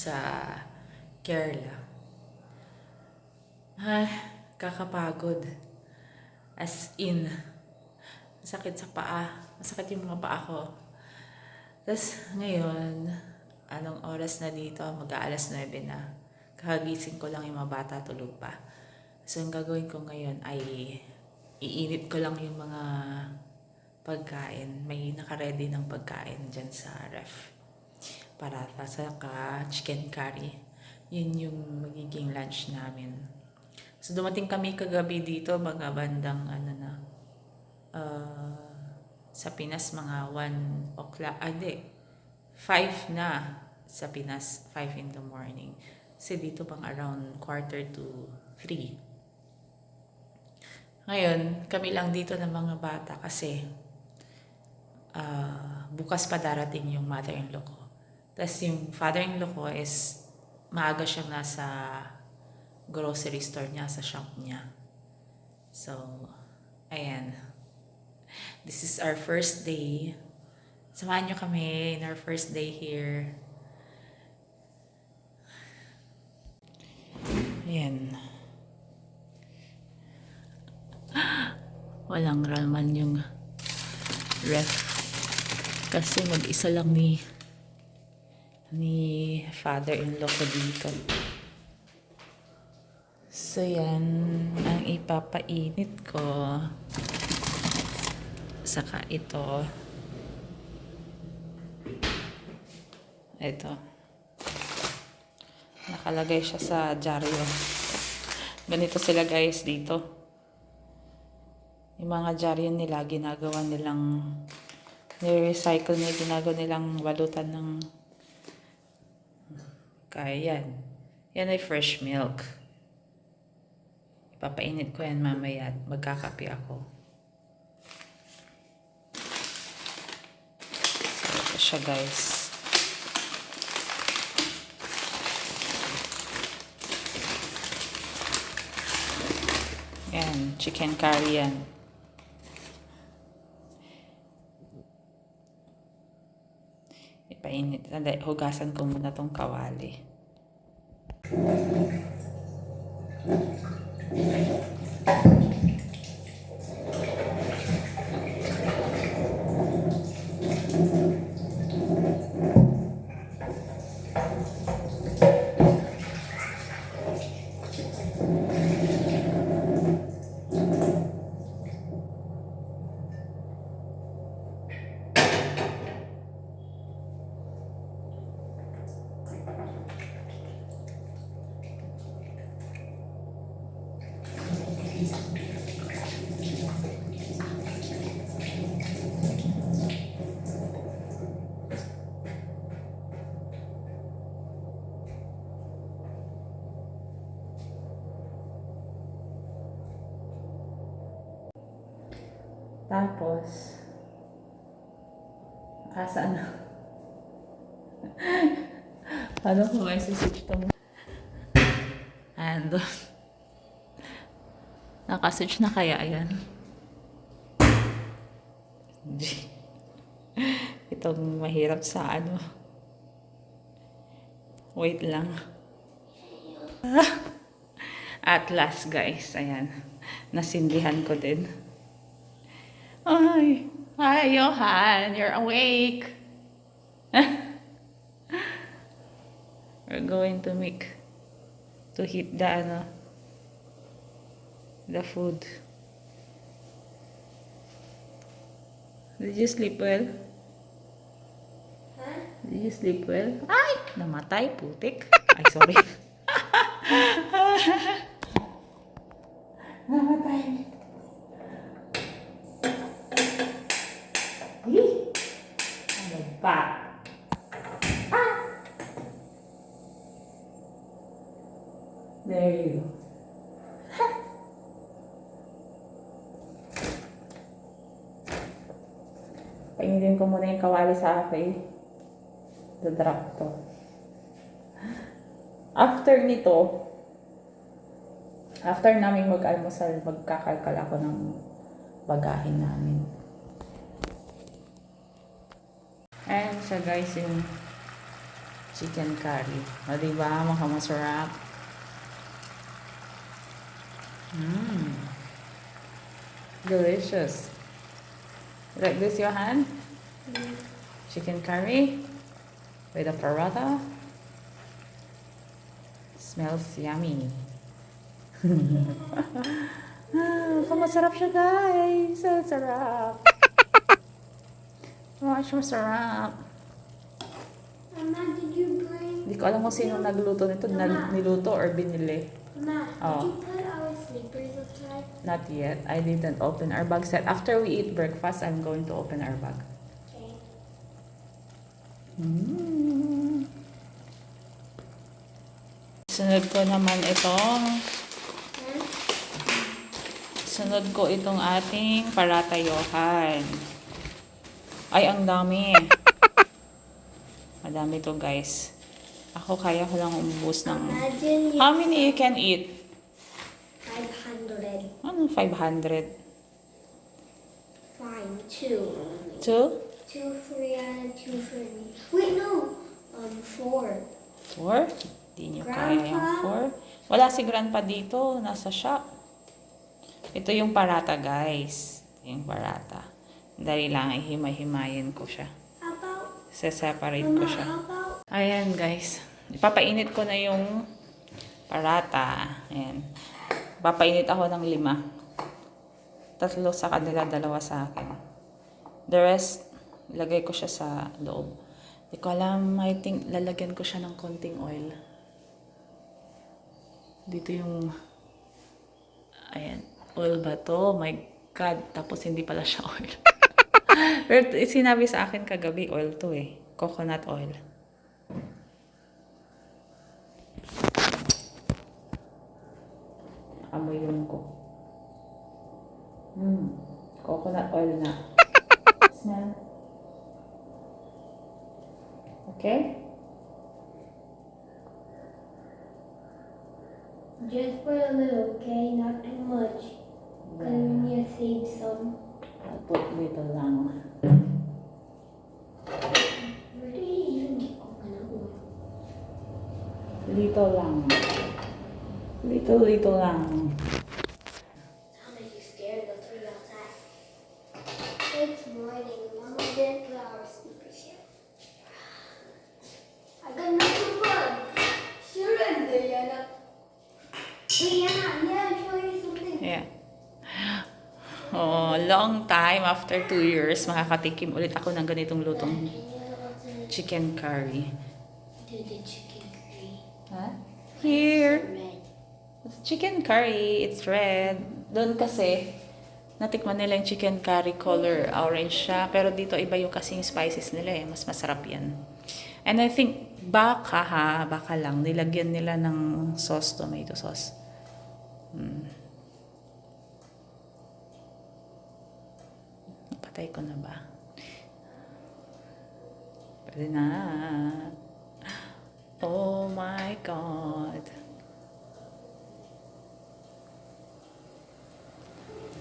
sa Kerala. Ay, kakapagod. As in, masakit sa paa. Masakit yung mga paa ko. Tapos ngayon, anong oras na dito? Mag-aalas 9 na. Kakagising ko lang yung mga bata, tulog pa. So, ang gagawin ko ngayon ay iinit ko lang yung mga pagkain. May naka-ready ng pagkain dyan sa ref. Parata saka chicken curry. Yun yung magiging lunch namin. So, dumating kami kagabi dito, mga bandang sa Pinas, mga 1 o'clock, hindi, 5 na sa Pinas, 5 in the morning. Kasi dito pang around 2:45. Ngayon, kami lang dito ng mga bata kasi bukas pa darating yung mother-in-law ko. Tapos yung father-in-law ko is maaga siyang nasa grocery store niya, sa shop niya. So, ayan. This is our first day. Samahan niyo kami in our first day here. Ayan. Walang raman yung ref. Kasi mag-isa lang ni father-in-law ko dito. So, yan ang ipapainit ko. Saka ito. Ito. Nakalagay siya sa dyaryo. Ganito sila guys dito. Yung mga dyaryo nila, ginagawa nilang ni-recycle nila, ginagawa nilang balutan ng kaya yan. Yan ay fresh milk. Ipapainit ko yan mamaya at magkakape ako. So, ito siya guys. Yan, chicken curry yan. Ipainit. Hugasan ko muna tong kawali. Tapos, asa na? Ano ko may switch to mo? And, nakaswitch na kaya yan? Itong mahirap sa ano. Wait lang. At last guys, ayan. Nasindihan ko din. Ay, hi Johan, you're awake. We're going to heat the food. Did you sleep well? Huh? Did you sleep well? Ay, namatay, putik. Ay, sorry. Namatay. Ano ba? There you go. Painitin ko muna yung kawali sa akin. Dadrop to. After namin mag-almusal, magkakalkal ako ng bagahin namin. Ayan siya guys, yung chicken curry. O, diba? Mukhang masarap. Delicious. Like this, Johan? Chicken curry with a paratha. Smells yummy. Masarap siya, guys. So sarap. Masarap. Mama, did you bring... Hindi ko alam kung sino nagluto nito. Niluto or binili. Mama, Oh. did you put our sleepers outside? Not yet. I didn't open our bag set. After we eat breakfast, I'm going to open our bag. Okay. Sunod ko naman itong ating paratayohan. Ay, ang dami. Madami to, guys. Ako kaya ko lang umubos ng... Imagine you How many you can eat? 500. Ano, 500? Fine, 2. 2? 2 for Rihanna, 2 for me. Wait, no. 4. 4? Hindi nyo kaya yung 4. Wala si Grandpa dito. Nasa shop. Ito yung parata, guys. Yung parata. Dali lang, ihimay-himayin ko siya. How about... Separate ko Mama, siya. how about... Ayan, guys. Ipapainit ko na yung parata. Ayan. Papainit ako ng 5. 3 sa kanila, 2 sa akin. The rest, lagay ko siya sa loob. Hindi ko alam, I think lalagyan ko siya ng konting oil. Dito yung, ayan, oil ba to? My God, tapos hindi pala siya oil. Pero sinabi sa akin kagabi, oil to eh. Coconut oil. Amoy yun ko. Coconut oil na. Smell. Okay? Just put a little, okay? Not too much. Because we need to save some. I'll put little lang. Where do you even get coconut oil? Little lang. Little lang. How made you scared of the outside? It's morning. Mama didn't put our sleepers yet. I got nothing but. Shouldn't Diana? Diana, yeah, I'll show you something. Yeah. Oh, long time after 2 years, makakatikim ulit ako ng ganitong lutong chicken curry. Do the chicken curry. Huh? Here. Red. It's chicken curry. It's red. Doon kasi, natikman nila yung chicken curry color orange siya. Pero dito iba yung kasing spices nila eh. Mas masarap yan. And I think, baka lang, nilagyan nila ng sauce, tomato sauce. Napatay ko na ba? Pwede na. Oh my God.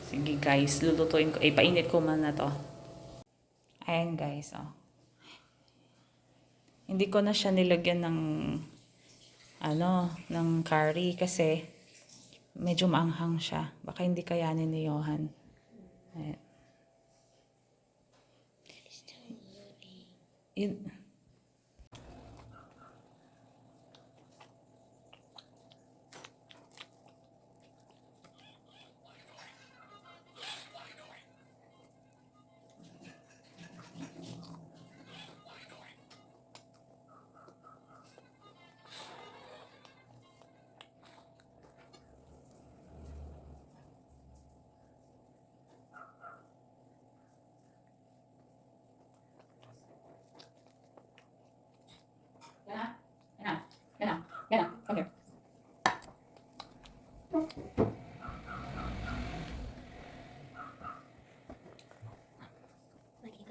Sige guys, lulutuin ko. Painit ko man na to. Ayan guys, oh. Hindi ko na siya nilagyan ng ng curry kasi medyo maanghang siya. Baka hindi kayanin ni Johan. Ayan. Yan. Come here. Okay,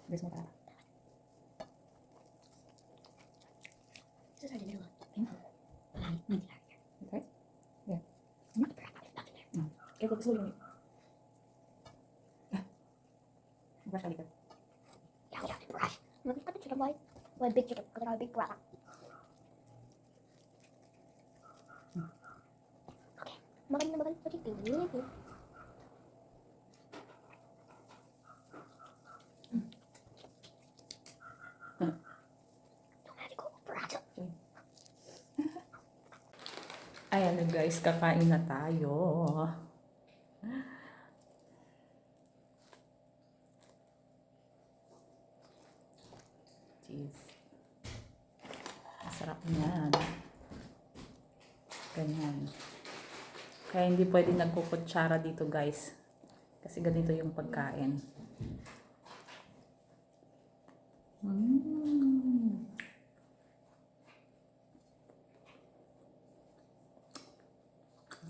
this one. This is hard to do. Okay? Yeah. Careful, slowly. Brush a little. Yeah, brush. Let me put the chicken white. One big chicken, one big brother. Okay. Makan na makan. Okay, tingin. Ayan na guys, kakain na tayo. Cheese. Masarap niyan. Ganyan. Kaya hindi pwede nagkukutsara dito guys. Kasi ganito yung pagkain.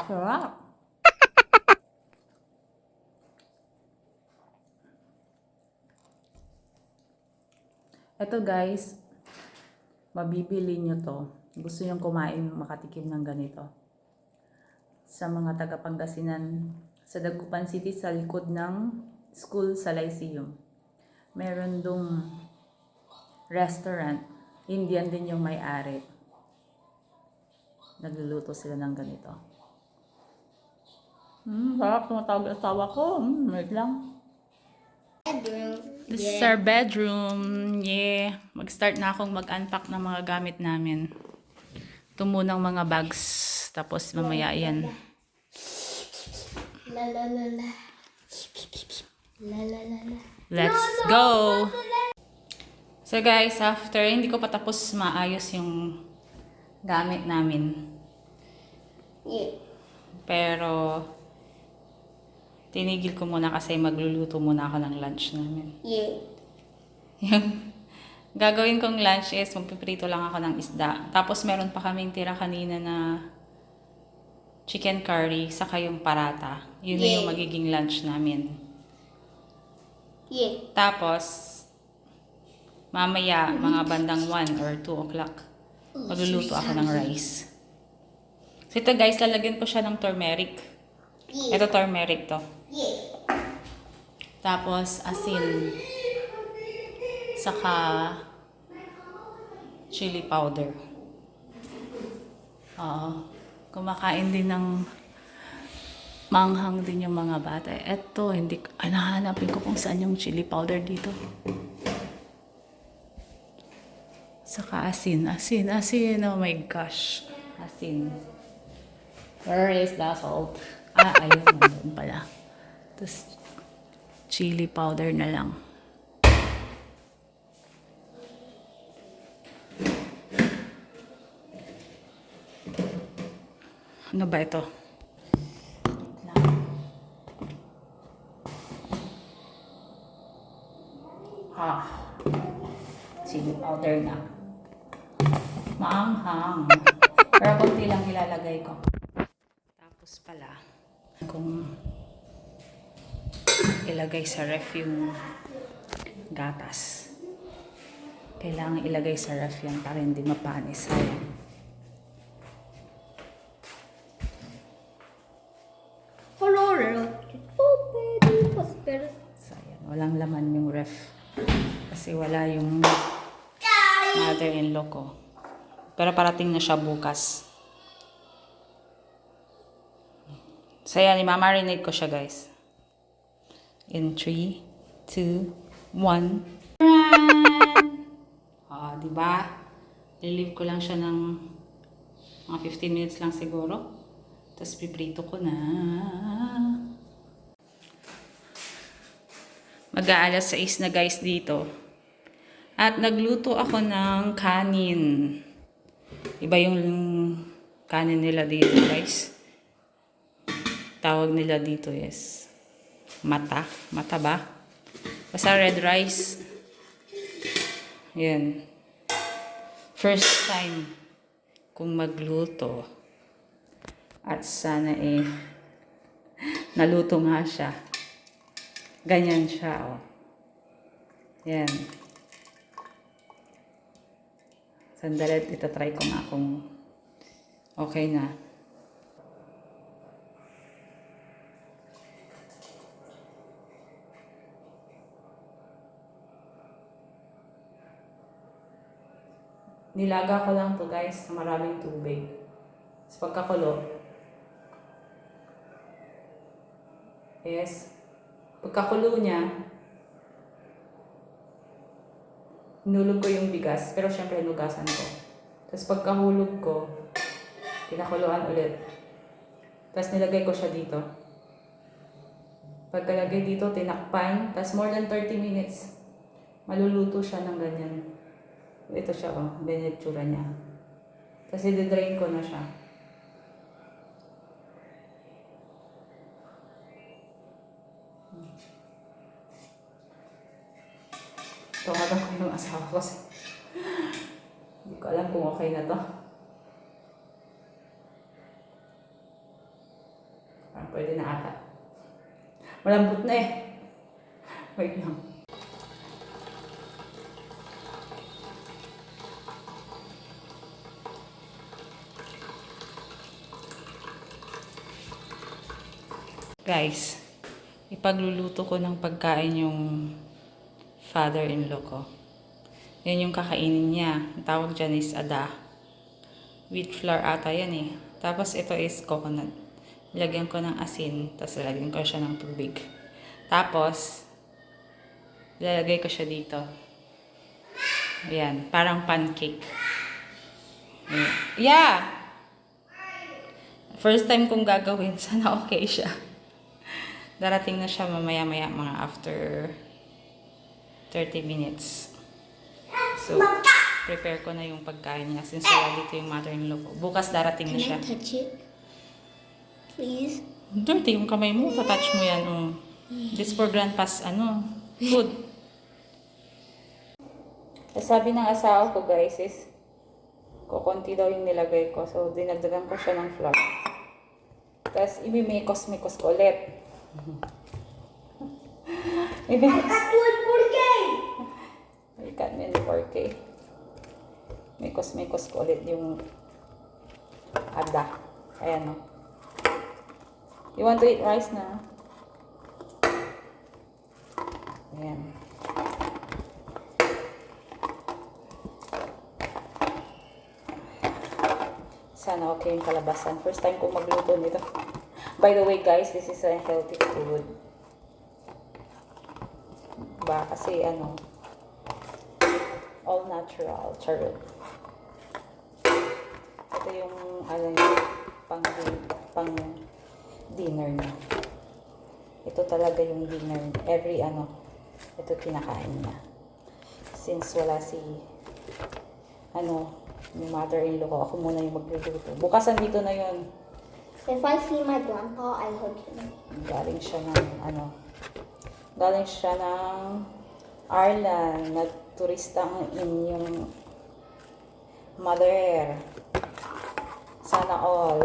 Sarap. Ito guys, mabibili nyo to. Gusto nyo kumain, makatikim ng ganito. Sa mga taga Pangasinan, sa Dagupan City, sa likod ng school sa Lyceum. Meron dong restaurant. Indian din yung may-ari. Nagluluto sila ng ganito. Sarap, tumatawag ang asawa ko. Wait lang. Bedroom. This is our bedroom. Yeah. Mag-start na akong mag-unpack ng mga gamit namin. Ito munang mga bags. Tapos mamaya yan. La la la la. La la la la. Let's go! So guys, after hindi ko pa tapos maayos yung gamit namin. Yeah. Pero tinigil ko muna kasi magluluto muna ako ng lunch namin. Yeah. Yung gagawin kong lunch is magpiprito lang ako ng isda. Tapos meron pa kaming tira kanina na chicken curry saka yung parata. Yun na yung Yay. magiging lunch namin. Yeah. Tapos mamaya mga bandang 1 or 2 o'clock magluluto ako ng rice. So ito guys, lalagyan ko siya ng turmeric. Yeah. Ito turmeric to. Yeah. Tapos asin. Saka chili powder. Oo. Kumakain din ng manghang din yung mga bata. Eto, hindi, nahanapin ko kung saan yung chili powder dito. Saka asin. Oh my gosh. Asin. Where is the salt? Ayun. Nandun pala. Tapos, chili powder na lang. Ano ba ito? Chili powder na. Maanghang. Pero konti lang ilalagay ko. Tapos pala, kung ilagay sa ref yung gatas. Kailangan ilagay sa ref yan para hindi mapanis. Sayang. Sayang. Walang laman yung ref. Kasi wala yung mother-in-law ko. Pero parating na siya bukas. So yan, i-marinate ko siya guys. In 3, 2, 1. Diba? Lilive ko lang siya ng mga 15 minutes lang siguro. Tapos piprito ko na. Mag-aalas 6 na guys dito. At nagluto ako ng kanin. Iba yung kanin nila dito guys. Tawag nila dito is mata. Mata ba? Basta red rice. Yan. First time kung magluto. At sana naluto nga siya. Ganyan siya, oh. Yan. Sandali, itatry ko nga kung okay na. Nilaga ko lang to guys sa maraming tubig. Sa pagkakulo, yes, pagkakulo niya, hinulog ko yung bigas, pero syempre hinugasan ko. Tapos pagkahulog ko, pinakuluan ulit. Tapos nilagay ko siya dito. Pagkalagay dito, tinakpan. Tapos more than 30 minutes, maluluto siya ng ganyan. Ito siya, oh. Ganyan yung tsura niya. Tapos i-drain ko na siya. Tawagan ko yung asawa ko. Hindi ko alam kung okay na to. Parang pwede na ata. Malambot na eh. Wait lang. Guys, ipagluluto ko ng pagkain yung father-in-law ko. Yan yung kakainin niya. Ang tawag dyan is ada. Wheat flour ata yan eh. Tapos ito is coconut. Lagyan ko ng asin. Tapos lagyan ko siya ng tubig. Tapos, lalagay ko siya dito. Ayan. Parang pancake. Ayan. Yeah! First time kong gagawin. Sana okay siya. Darating na siya mamaya-maya mga after 30 minutes. So, prepare ko na yung pagkain niya since wala dito yung mother-in-law ko. Bukas darating na siya. Can I touch it? Please? Dirty yung kamay mo. Tatouch mo yan. Oh. This for grandpa's food. Sabi ng asawa ko guys is kukunti daw yung nilagay ko. So, dinagdagan ko siya ng flour. Tapos, imimekos-mekos ko ulit. Ikat mo yung 4K. Mekos-mekos ko ulit yung ada. Ayan o. You want to eat rice na? Ayan. Sana okay yung kalabasan. First time ko magluto nito. By the way guys, this is a healthy food. Kasi all natural. Charot. Ito yung pang dinner niya. Ito talaga yung dinner. Ito kinakain niya. Since wala si yung mother-in-law ko, ako muna yung magluluto. Bukasan dito na yun. If I see my grandpa, I hug him. Galing siya ng Ireland. Nagturista ang inyong mother. Sana all.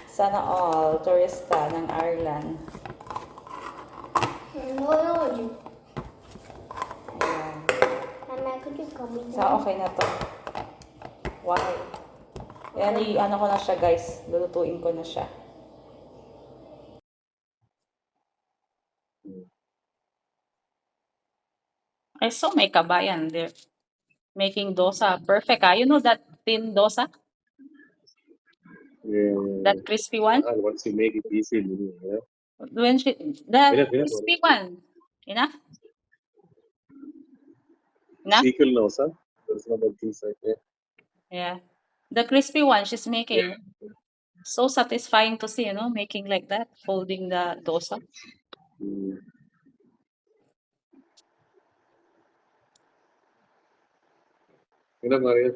Sana all turista ng Ireland. No. Ayan. Mama, could you come with me? Okay na to. Why? Ayan, ko na siya guys. Lulutuin ko na siya. I saw my kabayan there making dosa. Perfect. You know that thin dosa? That crispy one? Once you make it easy, yeah. The crispy one. Enough? Enough? Sequel knows, huh? There's no more things like that. Yeah. The crispy one she's making. So satisfying to see, making like that, folding the dosa. Maria.